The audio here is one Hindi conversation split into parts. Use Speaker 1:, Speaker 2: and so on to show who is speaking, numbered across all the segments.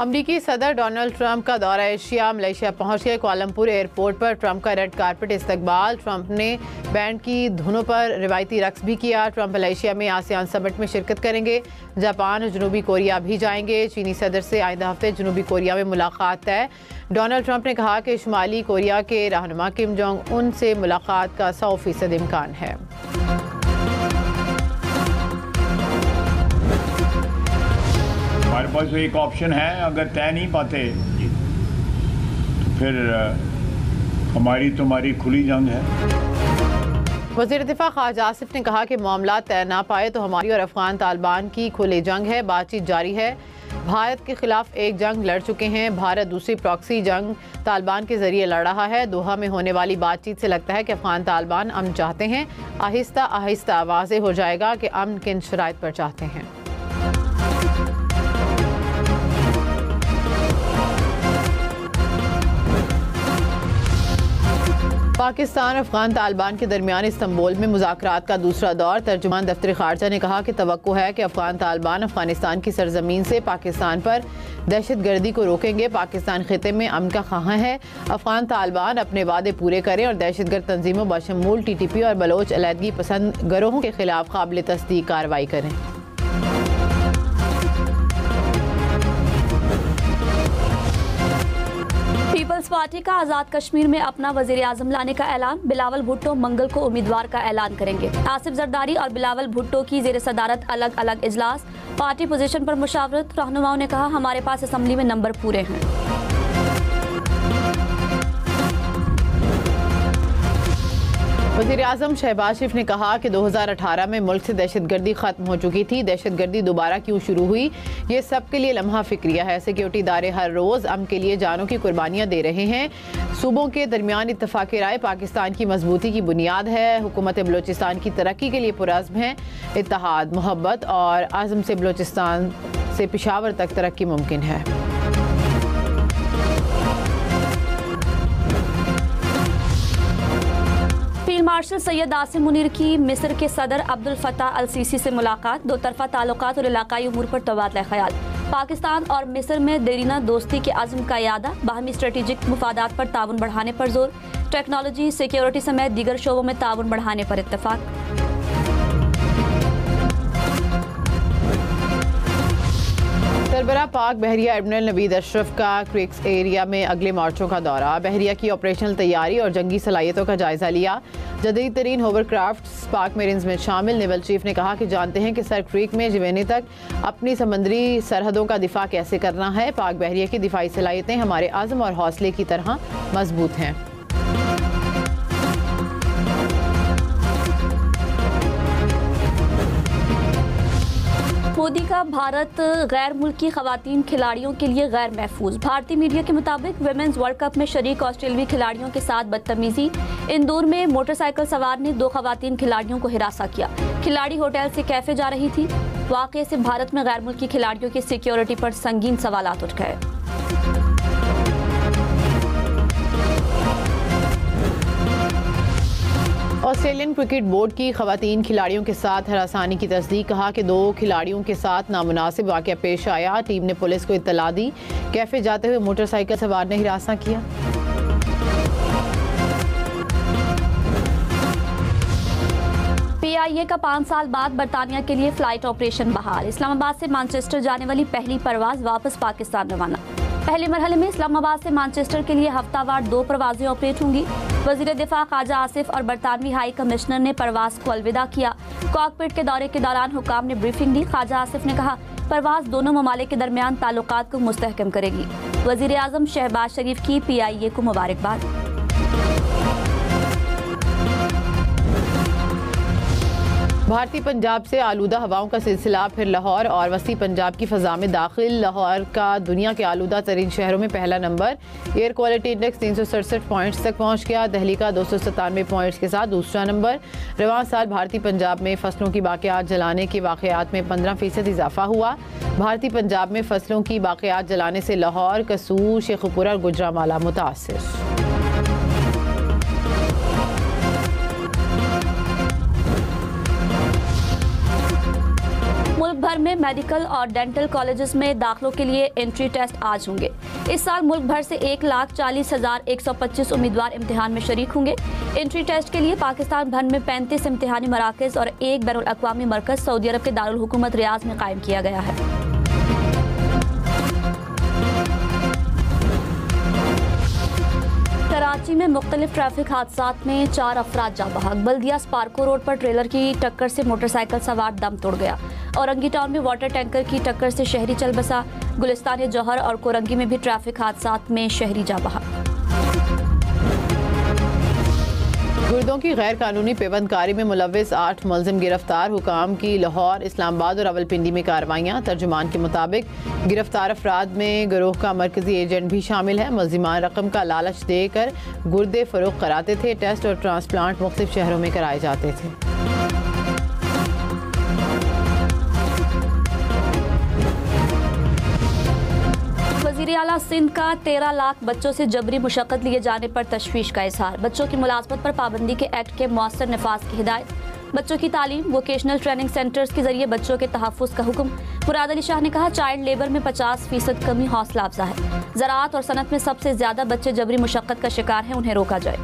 Speaker 1: अमरीकी सदर डोनाल्ड ट्रंप का दौरा एशिया मलेशिया पहुंच गए। कुआलालंपुर एयरपोर्ट पर ट्रंप का रेड कारपेट इस्तकबाल। ट्रंप ने बैंड की धुनों पर रिवायती रक्स भी किया। ट्रंप मलेशिया में आसियान समिट में शिरकत करेंगे। जापान और जनूबी कोरिया भी जाएंगे। चीनी सदर से आइंदा हफ्ते जनूबी कोरिया में मुलाकात तय। डोनाल्ड ट्रंप ने कहा कि शुमाली कोरिया के रहनुमा किम जोंग उन से मुलाकात का 100% इम्कान है।
Speaker 2: हमारे पास एक ऑप्शन है, अगर तय नहीं पाते तो फिर हमारी तुम्हारी खुली जंग है।
Speaker 1: वज़ीर दिफा ख्वाजा आसिफ ने कहा कि मामला तय ना पाए तो हमारी और अफगान तालिबान की खुली जंग है। बातचीत जारी है। भारत के खिलाफ एक जंग लड़ चुके हैं। भारत दूसरी प्रॉक्सी जंग तालिबान के जरिए लड़ रहा है। दोहा में होने वाली बातचीत से लगता है कि अफगान तालिबान अमन चाहते हैं। आहिस्ता आहिस्ता वाज़े हो जाएगा कि अमन किन शराइत पर चाहते हैं। पाकिस्तान और अफगान तालिबान के दरमियान इस्तंबुल में मुज़ाकरात का दूसरा दौर। तर्जुमान दफ्तर खारजा ने कहा कि तवक्को है कि अफगान तालिबान अफगानिस्तान की सरजमीन से पाकिस्तान पर दहशतगर्दी को रोकेंगे। पाकिस्तान खिते में अमन का ख्वाह है। अफगान तालिबान अपने वादे पूरे करें और दहशतगर्द तंजीमों बशमूल TTP और बलोच अलहदगी पसंद गिरोहों के खिलाफ काबिल तस्दीक कार्रवाई करें।
Speaker 3: पीपल्स पार्टी का आज़ाद कश्मीर में अपना वज़ीर आज़म लाने का ऐलान। बिलावल भुट्टो मंगल को उम्मीदवार का ऐलान करेंगे। आसिफ जरदारी और बिलावल भुट्टो की ज़ेर सदारत अलग अलग इजलास। पार्टी पोजीशन पर मुशावरत। रहनुमाओं ने कहा हमारे पास असम्बली में नंबर पूरे हैं।
Speaker 1: वज़ीर आज़म शहबाज शरीफ ने कहा कि 2018 में मुल्क से दहशतगर्दी खत्म हो चुकी थी। दहशतगर्दी दोबारा क्यों शुरू हुई, ये सब के लिए लम्हा फिक्रिया है। सिक्योरिटी इदारे हर रोज़ अमन के लिए जानों की कुर्बानियाँ दे रहे हैं। सूबों के दरमियान इत्तफाक़ राय पाकिस्तान की मजबूती की बुनियाद है। हुकूमत बलोचिस्तान की तरक्की के लिए पुरअज़्म है। इत्तेहाद, मोहब्बत और आज़म से बलोचिस्तान से पेशावर तक तरक्की मुमकिन है।
Speaker 3: फील्ड मार्शल सैयद आसिम मुनीर की मिस्र के सदर अब्दुल फत्ताह अल सीसी से मुलाकात। दो तरफा ताल्लुकात और इलाकाई उमूर पर तबादला ख्याल। पाकिस्तान और मिस्र में देरीना दोस्ती के अज़्म का यादा। बाहमी स्ट्रेटेजिक मुफादात पर ताउन बढ़ाने पर जोर। टेक्नोलॉजी, सिक्योरिटी समेत दीगर शोबों में ताउन बढ़ाने पर इत्तफाक।
Speaker 1: सरबराह पाक बहरिया एडमिरल नवीद अशरफ का क्रिक्स एरिया में अगले मार्चों का दौरा। बहरिया की ऑपरेशनल तैयारी और जंगी सलाहियतों का जायजा लिया। जदीद तरीन होवरक्राफ्ट पाक मेरिन्स में शामिल। नेवल चीफ ने कहा कि जानते हैं कि सर क्रीक में जिवेनी तक अपनी समंदरी सरहदों का दिफा कैसे करना है। पाक बहरिया की दिफाई सलाहियतें हमारे आज़म और हौसले की तरह मजबूत हैं।
Speaker 3: मोदी का भारत गैर मुल्की खवातीन खिलाड़ियों के लिए गैर महफूज। भारतीय मीडिया के मुताबिक विमेंस वर्ल्ड कप में शरीक ऑस्ट्रेलियाई खिलाड़ियों के साथ बदतमीजी। इंदौर में मोटरसाइकिल सवार ने 2 खवातीन खिलाड़ियों को हिरासा किया। खिलाड़ी होटल से कैफे जा रही थी। वाक़े से भारत में गैर मुल्की खिलाड़ियों की सिक्योरिटी पर संगीन सवालात उठ गए।
Speaker 1: ऑस्ट्रेलियन क्रिकेट बोर्ड की खवातीन खिलाड़ियों के साथ हरासानी की तस्दीक। कहा कि 2 खिलाड़ियों के साथ नामुनासिब वाक़या पेश आया। टीम ने पुलिस को इत्तला दी। कैफे जाते हुए मोटरसाइकिल सवार ने हिरासा किया।
Speaker 3: PIA का 5 साल बाद बरतानिया के लिए फ्लाइट ऑपरेशन बहाल। इस्लामाबाद से मैनचेस्टर जाने वाली पहली परवाज वापस पाकिस्तान रवाना। पहले मरहले में इस्लामाबाद से मैनचेस्टर के लिए हफ्तावार 2 परवाजें ऑपरेट होंगी। वज़ीर दिफा ख्वाजा आसिफ और बरतानवी हाई कमिश्नर ने परवाज को अलविदा किया। कॉकपिट के दौरे के दौरान हुकाम ने ब्रीफिंग दी। ख्वाजा आसिफ ने कहा परवाज दोनों ममालिक के दरमियान ताल्लुकात को मुस्तहकम करेगी। वज़ीर आज़म शहबाज शरीफ की PIA को मुबारकबाद।
Speaker 1: भारतीय पंजाब से आलूदा हवाओं का सिलसिला फिर लाहौर और वसी पंजाब की फ़ज़ा में दाखिल। लाहौर का दुनिया के आलूदा तरीन शहरों में पहला number. Air quality index 367 points तक पहुँच गया। दिल्ली का 297 पॉइंट्स के साथ दूसरा नंबर। रवां साल भारतीय पंजाब में फसलों की बाक़ियात जलाने के वाक़यात में 15% इजाफा हुआ। भारतीय पंजाब में फसलों की बाक़ियात जलाने से लाहौर, कसूर, शेखुपुरा और गुजरांवाला मुतासिर।
Speaker 3: भर में मेडिकल और डेंटल कॉलेजेस में दाखिलों के लिए एंट्री टेस्ट आज होंगे। इस साल मुल्क भर से 1,40,125 उम्मीदवार इम्तिहान में शरीक होंगे। एंट्री टेस्ट के लिए पाकिस्तान भर में 35 इम्तिहानी मराकज़ और एक बैनुल अक़वामी मरकज़ सऊदी अरब के दारुल हुकूमत रियाज में कायम किया गया है। कराची में मुख्तलिफ ट्रैफिक हादसात में 4 अफराद जाँ बहक। बल्दिया स्पार्को रोड पर ट्रेलर की टक्कर से मोटरसाइकिल सवार दम तोड़ गया। औरंगी टाउन में वाटर टैंकर की टक्कर से शहरी चल बसा। गुलिस्तान जौहर और कोरंगी में भी ट्रैफिक हादसात में शहरी जाँ बहक।
Speaker 1: गुर्दों की गैर कानूनी पेबंदकारी में मुलव्विस 8 मुलजिम गिरफ्तार। हुकाम की लाहौर, इस्लामाबाद और रावलपिंडी में कार्रवाइयाँ। तर्जुमान के मुताबिक गिरफ्तार अफराद में गिरोह का मरकजी एजेंट भी शामिल है। मुलजिमान रकम का लालच देकर गुर्दे फरोख्त कराते थे। टेस्ट और ट्रांसप्लांट मुख्तलिफ शहरों में कराए जाते थे।
Speaker 3: वज़ीर आला सिंध का 13 लाख बच्चों से जबरी मुशक्कत लिए जाने पर तशवीश का इजहार। बच्चों की मुलाजमत पर पाबंदी के एक्ट के मौसर नफाज की हिदायत। बच्चों की तालीम वोकेशनल ट्रेनिंग सेंटर्स के जरिए बच्चों के तहफ़्फ़ुज़ का हुक्म। मुराद अली शाह ने कहा, चाइल्ड लेबर में 50% कमी हौसला अफजा है। ज़राअत और सनत में सबसे ज्यादा बच्चे जबरी मुशक्कत का शिकार हैं, उन्हें रोका जाए।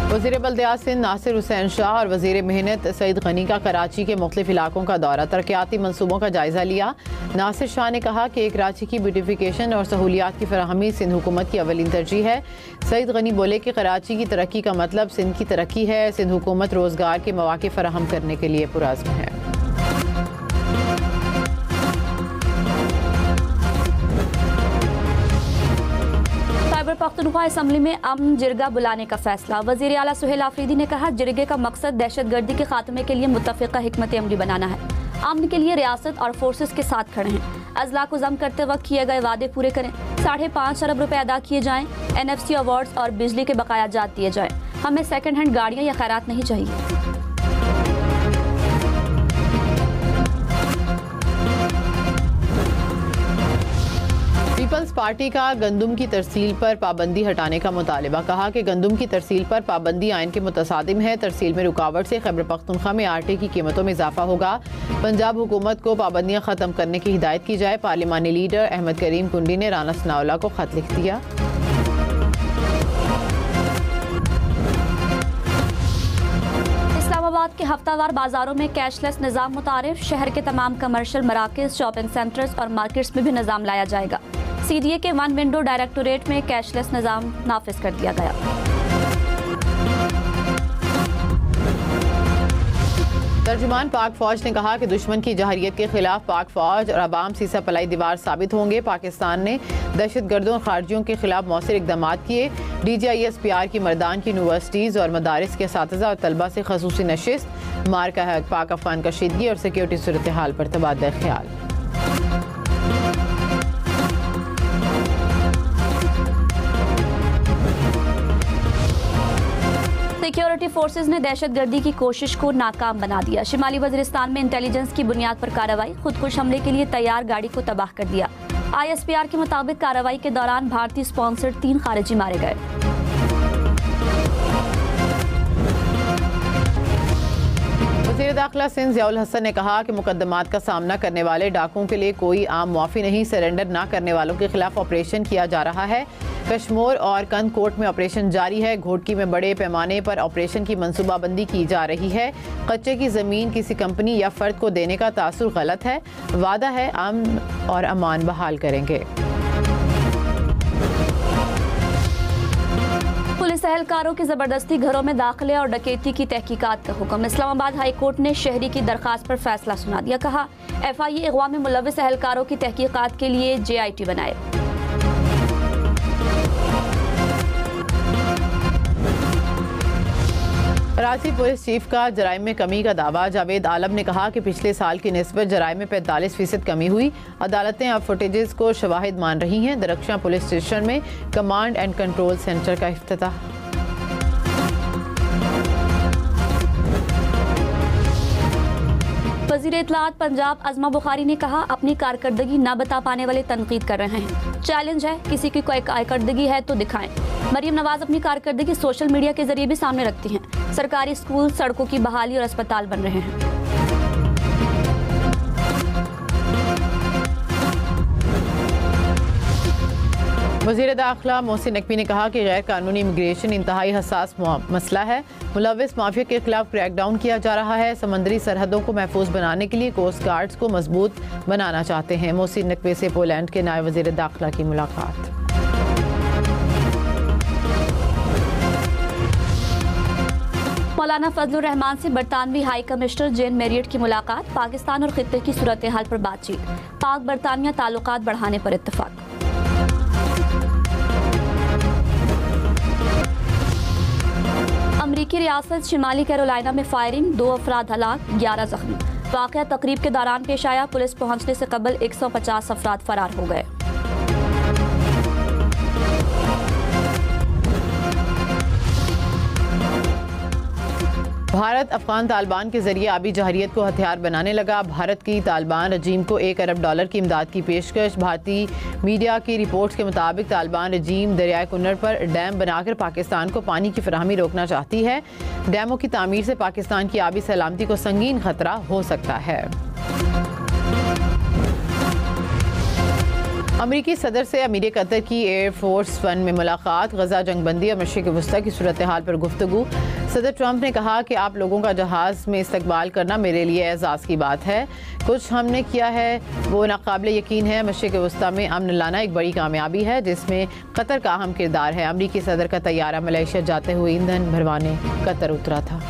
Speaker 1: वज़ीर बल्दियात सिंध नासिर हुसैन शाह और वज़ीर मेहनत सईद गनी का कराची के मुख्तलिफ इलाकों का दौरा। तरक्याती मनसूबों का जायजा लिया। नासिर शाह ने कहा कि कराची की ब्यूटिफिकेशन और सहूलियात की फराहमी सिंध हुकूमत की अवलिन तरजीह है। सईद गनी बोले कि कराची की तरक्की का मतलब सिंध की तरक्की है। सिंध हुकूमत रोज़गार के मौके फराहम करने के लिए पुरअज़्म है।
Speaker 3: खैबर पख्तूनख्वा असम्बली में अमन जिरगा बुलाने का फैसला। वज़ीर आला सुहेल आफरीदी ने कहा, जिरगे का मकसद दहशतगर्दी के खात्मे के लिए मुत्तफ़िक़ा हिकमत अमली बनाना है। अमन के लिए रियासत और फोर्सेस के साथ खड़े हैं। अजला को जम करते वक्त किए गए वादे पूरे करें। 5.5 अरब रुपए अदा किए जाएं। NFC अवार्ड्स और बिजली के बकाया जात दिए जाएं। हमें सेकंड हैंड गाड़ियाँ या खैरात नहीं चाहिए।
Speaker 1: पीपल्स पार्टी का गंदुम की तरसील पर पाबंदी हटाने का मुतालबा। कहा कि गंदुम की तरसील पर पाबंदी आइन के मुतसादिम है। तरसील में रुकावट से खैबर पख्तूनख्वा में आटे की कीमतों में इजाफा होगा। पंजाब हुकूमत को पाबंदियां खत्म करने की हिदायत की जाए। पार्लिमानी लीडर अहमद करीम कुंडी ने राना सनाउल्लाह को खत लिख दिया।
Speaker 3: इस्लामाबाद के हफ्तावार बाजारों में कैशलेस निज़ाम मुतारिफ। शहर के तमाम कमर्शियल मराकज़, शॉपिंग सेंटर्स और मार्केट्स में भी निज़ाम लाया जाएगा। CDA के 1 विंडो डायरेक्टोरेट में कैशलेस निज़ाम नाफिज कर दिया गया।
Speaker 1: तर्जुमान पाक फौज ने कहा कि दुश्मन की जहरियत के खिलाफ पाक फौज और अवाम सीसा पलाई दीवार साबित होंगे। पाकिस्तान ने दहशतगर्दों और खारजियों के खिलाफ मौसर इकदाम किए। DGISPR की मर्दान की यूनिवर्सिटीज़ और मदारिस के असातिज़ा और तलबा से खसूसी नशिस्त। मार्का है पाक अफगान कशीदगी और सिक्योरिटी सूरत हाल पर तबादला ख्याल।
Speaker 3: सिक्योरिटी फोर्सेज ने दहशतगर्दी की कोशिश को नाकाम बना दिया। शिमाली वजीरिस्तान में इंटेलिजेंस की बुनियाद पर कार्रवाई। खुदकुश हमले के लिए तैयार गाड़ी को तबाह कर दिया। ISPR के मुताबिक कार्रवाई के दौरान भारतीय स्पॉन्सर्ड 3 खारिजी मारे गए।
Speaker 1: वज़ीर दाखिला सिंध ज़ियाउल हसन ने कहा कि मुकदमात का सामना करने वाले डाकुओं के लिए कोई आम मुआफ़ी नहीं। सरेंडर न करने वालों के खिलाफ ऑपरेशन किया जा रहा है। कश्मोर और कंद कोट में ऑपरेशन जारी है। घोटकी में बड़े पैमाने पर ऑपरेशन की मंसूबाबंदी की जा रही है। कच्चे की ज़मीन किसी कंपनी या फ़र्द को देने का तासुर गलत है। वादा है अमन और अमान बहाल करेंगे।
Speaker 3: पुलिस एहलकारों की जबरदस्ती घरों में दाखिले और डकैती की तहकीकात का हुक्म। इस्लामाबाद हाई कोर्ट ने शहरी की दरखास्त पर फैसला सुना दिया। कहा, FIA अगवा में मुलव्विस एहलकारों की तहकीकात के लिए JIT बनाए।
Speaker 1: कराची पुलिस चीफ का जराइम में कमी का दावा। जावेद आलम ने कहा कि पिछले साल की निस्बत जराइम में 45% कमी हुई। अदालतें अब फुटेजेस को शवाहिद मान रही हैं। दरख्शां पुलिस स्टेशन में कमांड एंड कंट्रोल सेंटर का इफ्तिताह।
Speaker 3: वज़ीर इत्तलात पंजाब अज़मा बुखारी ने कहा, अपनी कारकर्दगी न बता पाने वाले तनकीद कर रहे हैं। चैलेंज है, किसी की कोई कारकर्दगी है तो दिखाएं। मरियम नवाज अपनी कारकर्दगी सोशल मीडिया के जरिए भी सामने रखती हैं। सरकारी स्कूल, सड़कों की बहाली और अस्पताल बन रहे हैं।
Speaker 1: वज़ीर दाखिला मोहसिन नकवी ने कहा कि गैर कानूनी इमिग्रेशन इंतहाई हसास मसला है। मुलव्विस माफिया के खिलाफ क्रैकडाउन किया जा रहा है। समंदरी सरहदों को महफूज बनाने के लिए कोस्ट गार्ड्स को मजबूत बनाना चाहते हैं। मोहसिन नकवी से पोलैंड के नायब वज़ीर दाखिला की मुलाकात।
Speaker 3: मौलाना फजलुर रहमान से बरतानवी हाई कमिश्नर जेन मैरियट की मुलाकात। पाकिस्तान और खित्ते की सूरत हाल पर बातचीत। पाक बरतानिया ताल्लुकात बढ़ाने पर इत्तफाक। अमरीकी रियासत शिमाली कैरोलिना में फायरिंग, 2 अफराद हलाक, 11 जख्मी। वाक़या तकरीब के दौरान पेश आया। पुलिस पहुंचने से कबल 150 अफराद फरार हो गए।
Speaker 1: भारत अफगान तालिबान के जरिए आबी जहरियत को हथियार बनाने लगा। भारत की तालिबान रजीम को $1 अरब की इमदाद की पेशकश। भारतीय मीडिया की रिपोर्ट्स के मुताबिक तालिबान रजीम दरियाए कुन्नर पर डैम बनाकर पाकिस्तान को पानी की फराहमी रोकना चाहती है। डैमों की तामीर से पाकिस्तान की आबी सलामती को संगीन खतरा हो सकता है। अमरीकी सदर से अमीर कतर की एयरफोर्स 1 में मुलाकात। गजा जंगबंदी और मशरिक़ वस्ता की सूरत हाल पर गुफ्तगू। सदर ट्रंप ने कहा कि आप लोगों का जहाज़ में इस्तकबाल करना मेरे लिए एजाज़ की बात है। कुछ हमने किया है वो नाकाबिल यकीन है। मशरिक़ वस्ता में अमन लाना एक बड़ी कामयाबी है जिसमें कतर का अहम किरदार है। अमरीकी सदर का तैयारा मलेशिया जाते हुए ईंधन भरवाने कतर उतरा था।